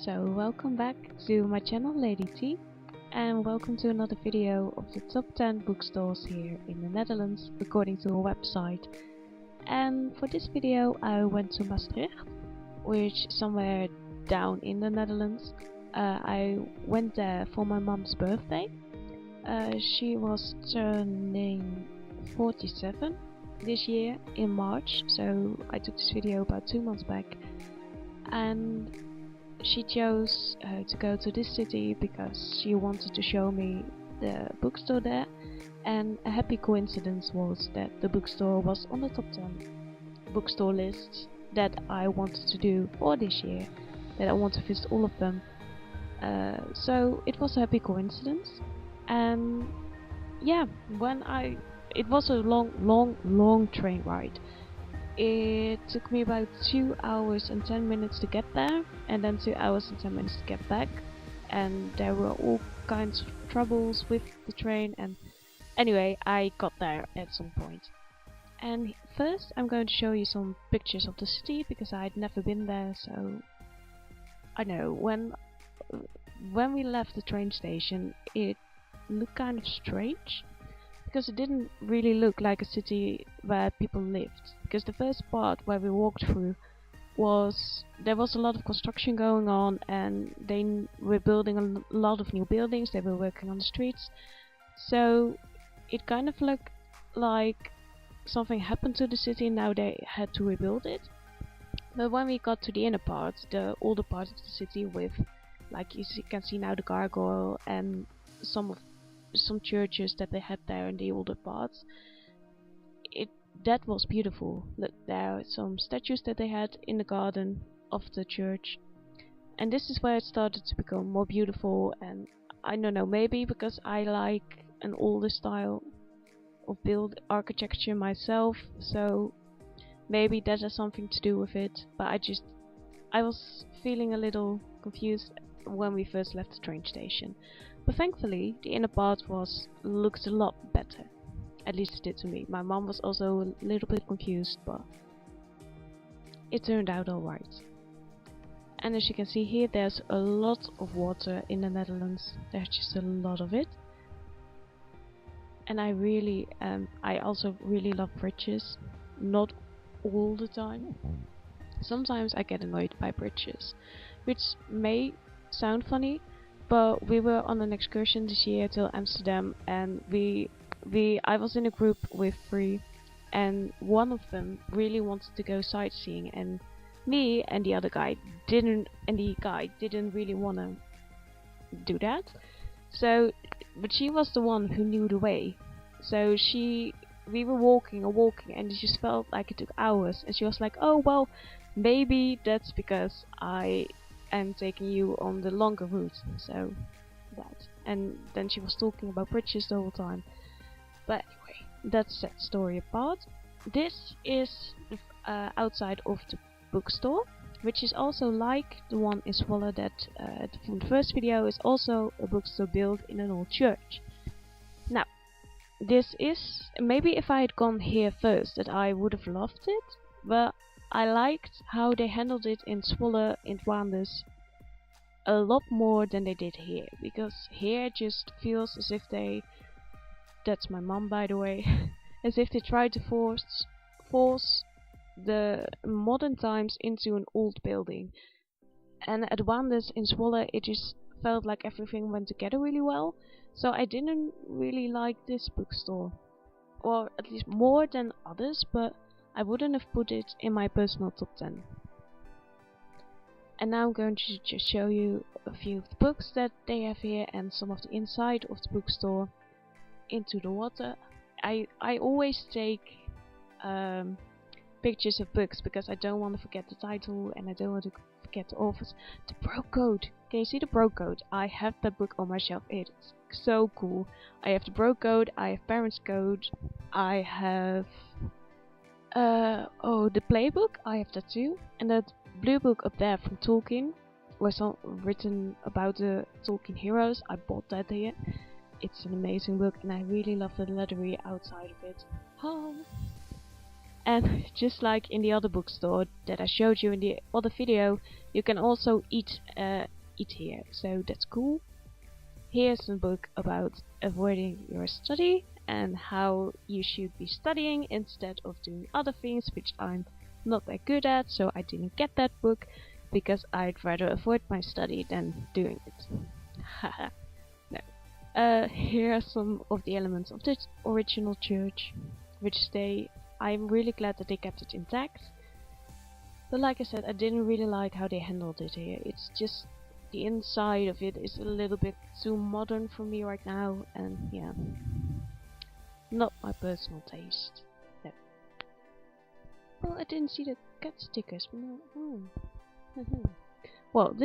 So welcome back to my channel Lady T, and welcome to another video of the top 10 bookstores here in the Netherlands according to a website. And for this video I went to Maastricht, which is somewhere down in the Netherlands. I went there for my mom's birthday. She was turning 47 this year in March, so I took this video about 2 months back. And she chose to go to this city because she wanted to show me the bookstore there, and a happy coincidence was that the bookstore was on the top 10 bookstore lists that I wanted to do for this year, that I want to visit all of them. So it was a happy coincidence, and yeah, it was a long train ride. It took me about 2 hours and 10 minutes to get there, and then 2 hours and 10 minutes to get back, and there were all kinds of troubles with the train, and anyway, I got there at some point. And first I'm going to show you some pictures of the city, because I'd never been there, so I know when we left the train station it looked kind of strange, because it didn't really look like a city where people lived. Because the first part where we walked through there was a lot of construction going on, and they were building a lot of new buildings, they were working on the streets. So it kind of looked like something happened to the city and now they had to rebuild it. But when we got to the inner part, the older part of the city with, like you can see now, the gargoyle and some churches that they had there in the older parts, that was beautiful. Look, there are some statues that they had in the garden of the church, and this is where it started to become more beautiful. And I don't know, maybe because I like an older style of build architecture myself, so maybe that has something to do with it. But I was feeling a little confused when we first left the train station. But thankfully the inner part looked a lot better. At least it did to me. My mom was also a little bit confused, but it turned out alright. And as you can see here, there's a lot of water in the Netherlands. There's just a lot of it. And I also really love bridges. Not all the time. Sometimes I get annoyed by bridges, which may sound funny, but we were on an excursion this year to Amsterdam, and I was in a group with 3, and one of them really wanted to go sightseeing, and me and the guy didn't really want to do that. So, but she was the one who knew the way. So we were walking and it just felt like it took hours, and she was like, oh well, maybe that's because I am taking you on the longer route. So that, and then she was talking about bridges the whole time. But anyway, that's that story apart. This is the outside of the bookstore, which is also like the one in Zwolle that from the first video is also a bookstore built in an old church. Now, this is, maybe if I had gone here first that I would have loved it, but I liked how they handled it in Zwolle, in Waanders, a lot more than they did here, because here it just feels as if that's my mom by the way, as if they tried to force the modern times into an old building. And at Waanders in Zwolle it just felt like everything went together really well, so I didn't really like this bookstore, or at least more than others, but I wouldn't have put it in my personal top 10. And now I'm going to just show you a few of the books that they have here and some of the inside of the bookstore into the water. I always take pictures of books because I don't want to forget the title and I don't want to forget the authors. The Bro Code. Can you see the Bro Code? I have that book on my shelf. It's so cool. I have the Bro Code, I have Parents Code, I have the Playbook, I have that too. And that blue book up there from Tolkien was written about the Tolkien heroes. I bought that here. It's an amazing book and I really love the leathery outside of it. Oh. And just like in the other bookstore that I showed you in the other video, you can also eat eat here, so that's cool. Here's a book about avoiding your study and how you should be studying instead of doing other things, which I'm not that good at, so I didn't get that book because I'd rather avoid my study than doing it. Haha. No. Here are some of the elements of the original church, which I'm really glad that they kept it intact. But like I said, I didn't really like how they handled it here. It's just the inside of it is a little bit too modern for me right now, and yeah, not my personal taste. No. Well, I didn't see the cat stickers. No. Well,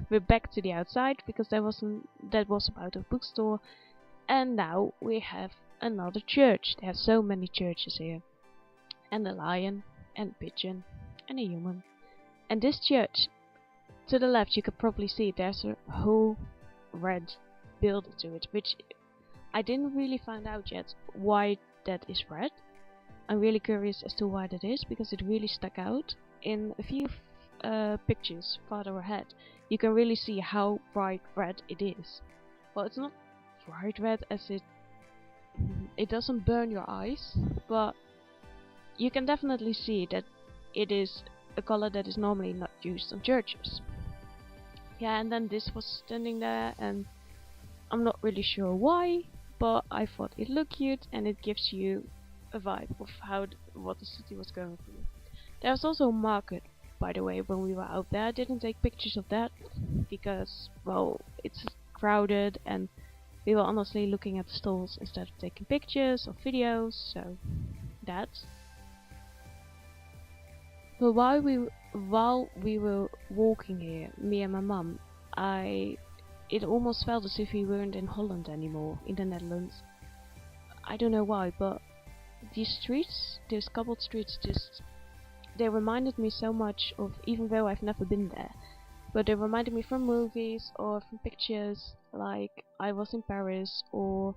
we're back to the outside because that was about a bookstore, and now we have another church. They have so many churches here, and a lion, and a pigeon, and a human. And this church, to the left, you could probably see there's a whole red building to it, which I didn't really find out yet why that is red. I'm really curious as to why that is, because it really stuck out. In a few pictures farther ahead, you can really see how bright red it is. Well, it's not bright red as it doesn't burn your eyes, but you can definitely see that it is a color that is normally not used on churches. Yeah, and then this was standing there, and I'm not really sure why, but I thought it looked cute and it gives you a vibe of what the city was going through. There was also a market, by the way, when we were out there. I didn't take pictures of that because, well, it's crowded and we were honestly looking at the stalls instead of taking pictures or videos, so that's. But while we were walking here, me and my mum, it almost felt as if we weren't in Holland anymore, in the Netherlands. I don't know why, but these streets, these cobbled streets, they reminded me so much of, even though I've never been there, but they reminded me from movies or from pictures, like I was in Paris or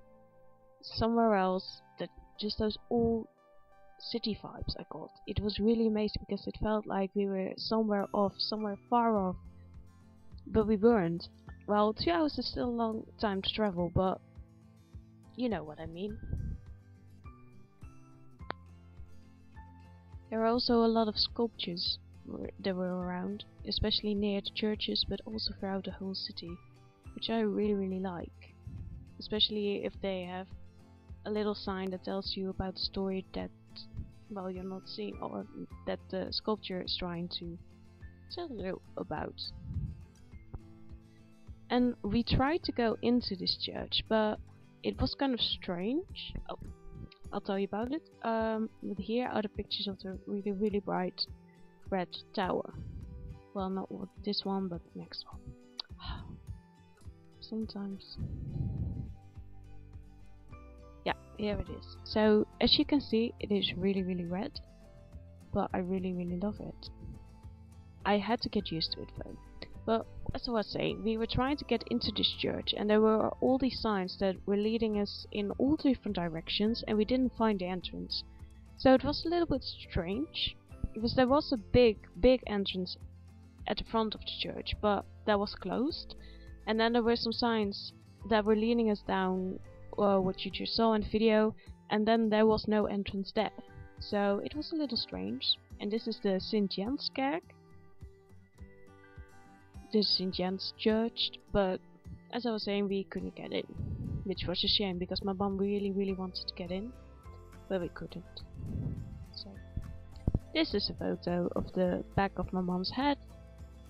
somewhere else, that just those old city vibes I got. It was really amazing because it felt like we were somewhere far off, but we weren't. Well, 2 hours is still a long time to travel, but you know what I mean. There are also a lot of sculptures that were around, especially near the churches, but also throughout the whole city, which I really like. Especially if they have a little sign that tells you about the story that, well, you're not seeing, or that the sculpture is trying to tell you about. And we tried to go into this church, but it was kind of strange. Oh, I'll tell you about it. But here are the pictures of the really bright red tower. Well, not this one, but the next one. Sometimes. Yeah, here it is. So, as you can see, it is really red, but I really love it. I had to get used to it though. But as I was saying, we were trying to get into this church, and there were all these signs that were leading us in all different directions, and we didn't find the entrance. So it was a little bit strange, because there was a big entrance at the front of the church, but that was closed. And then there were some signs that were leading us down what you just saw in the video, and then there was no entrance there. So it was a little strange. And this is the St. Jans Kerk. This is St. Jans Church, but as I was saying, we couldn't get in, which was a shame because my mom really wanted to get in, but we couldn't. So this is a photo of the back of my mom's head.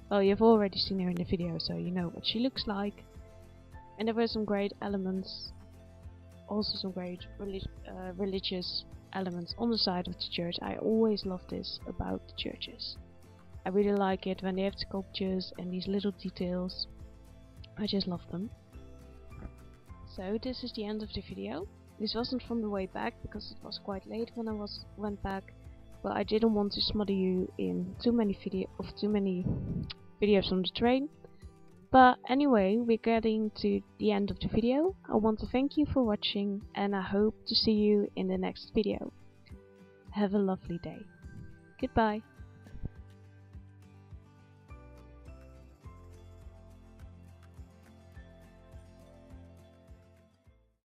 Well, you've already seen her in the video, so you know what she looks like. And there were some great elements, also some great religious elements on the side of the church. I always love this about the churches. I really like it when they have sculptures and these little details. I just love them. So this is the end of the video. This wasn't from the way back because it was quite late when I went back, but I didn't want to smother you in too many videos on the train. But anyway, we're getting to the end of the video. I want to thank you for watching, and I hope to see you in the next video. Have a lovely day. Goodbye.